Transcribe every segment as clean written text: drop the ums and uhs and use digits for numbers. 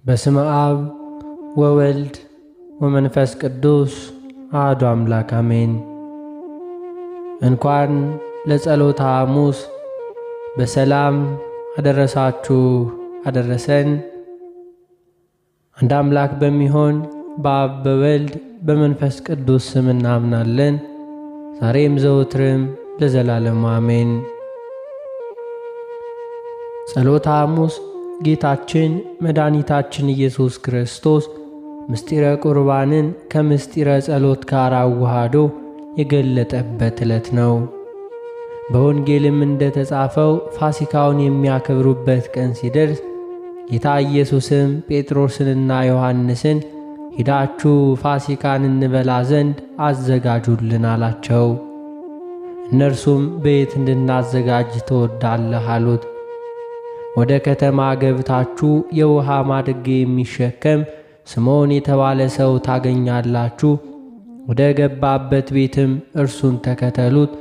በስመ አብ ወወልድ ወመንፈስ ቅዱስ አሐዱ አምላክ አሜን። እንኳን ለጸሎተ ሐሙስ በሰላም አደረሳችሁ አደረሰን። አንድ አምላክ በሚሆን በአብ በወልድ በመንፈስ ቅዱስ ስም እናምናለን። ዛሬም ዘወትርም ለዘላለሙ አሜን። ጸሎተ ሐሙስ ጌታችን መድኃኒታችን ኢየሱስ ክርስቶስ ምስጢረ ቁርባንን ከምስጢረ ጸሎት ጋር አዋህዶ የገለጠበት ዕለት ነው። በወንጌልም እንደተጻፈው ፋሲካውን የሚያከብሩበት ቀን ሲደርስ ጌታ ኢየሱስም ጴጥሮስንና ዮሐንስን ሂዳችሁ ፋሲካን እንበላ ዘንድ አዘጋጁልን አላቸው። እነርሱም በየት እንድናዘጋጅ ትወዳለህ አሉት። ወደ ከተማ ገብታችሁ የውሃ ማድጋ የሚሸከም ስምዖን የተባለ ሰው ታገኛላችሁ። ወደ ገባበት ቤትም እርሱን ተከተሉት።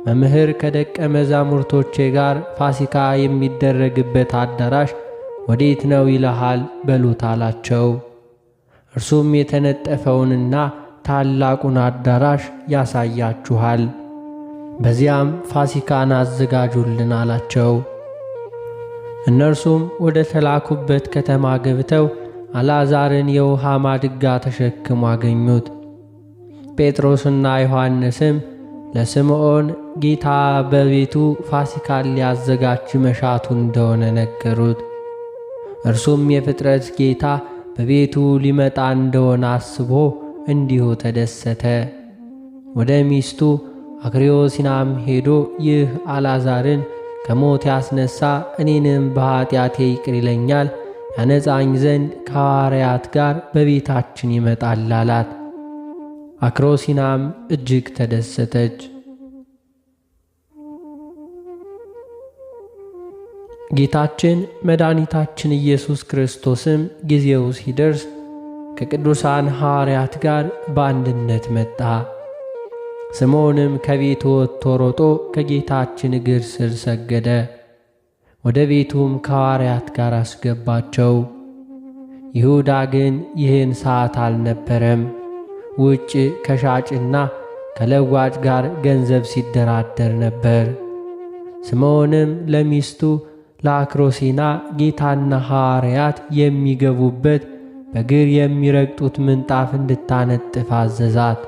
መምህር ከደቀ መዛሙርቶቼ ጋር ፋሲካ የሚደረግበት አዳራሽ ወዴት ነው ይልሃል በሉት አላቸው። እርሱም የተነጠፈውንና ታላቁን አዳራሽ ያሳያችኋል፣ በዚያም ፋሲካን አዘጋጁልን አላቸው። እነርሱም ወደ ተላኩበት ከተማ ገብተው አልዓዛርን የውሃ ማድጋ ተሸክሞ አገኙት። ጴጥሮስና ዮሐንስም ለስምዖን ጌታ በቤቱ ፋሲካን ሊያዘጋጅ መሻቱ እንደሆነ ነገሩት። እርሱም የፍጥረት ጌታ በቤቱ ሊመጣ እንደሆነ አስቦ እንዲሁ ተደሰተ። ወደ ሚስቱ አክርዮሲናም ሄዶ ይህ አልዓዛርን ከሞት ያስነሣ እኔንም በኀጢአቴ ይቅር ይለኛል፣ ያነጻኝ ዘንድ ከሐዋርያት ጋር በቤታችን ይመጣል አላት። አክሮሲናም እጅግ ተደሰተች። ጌታችን መድኃኒታችን ኢየሱስ ክርስቶስም ጊዜው ሲደርስ ከቅዱሳን ሐዋርያት ጋር በአንድነት መጣ። ስምዖንም ከቤቱ ወጥቶ ሮጦ ከጌታችን እግር ስር ሰገደ። ወደ ቤቱም ከሐዋርያት ጋር አስገባቸው። ይሁዳ ግን ይህን ሰዓት አልነበረም፣ ውጭ ከሻጭና ከለዋጭ ጋር ገንዘብ ሲደራደር ነበር። ስምዖንም ለሚስቱ ለአክሮሲና ጌታና ሐዋርያት የሚገቡበት በእግር የሚረግጡት ምንጣፍ እንድታነጥፍ አዘዛት።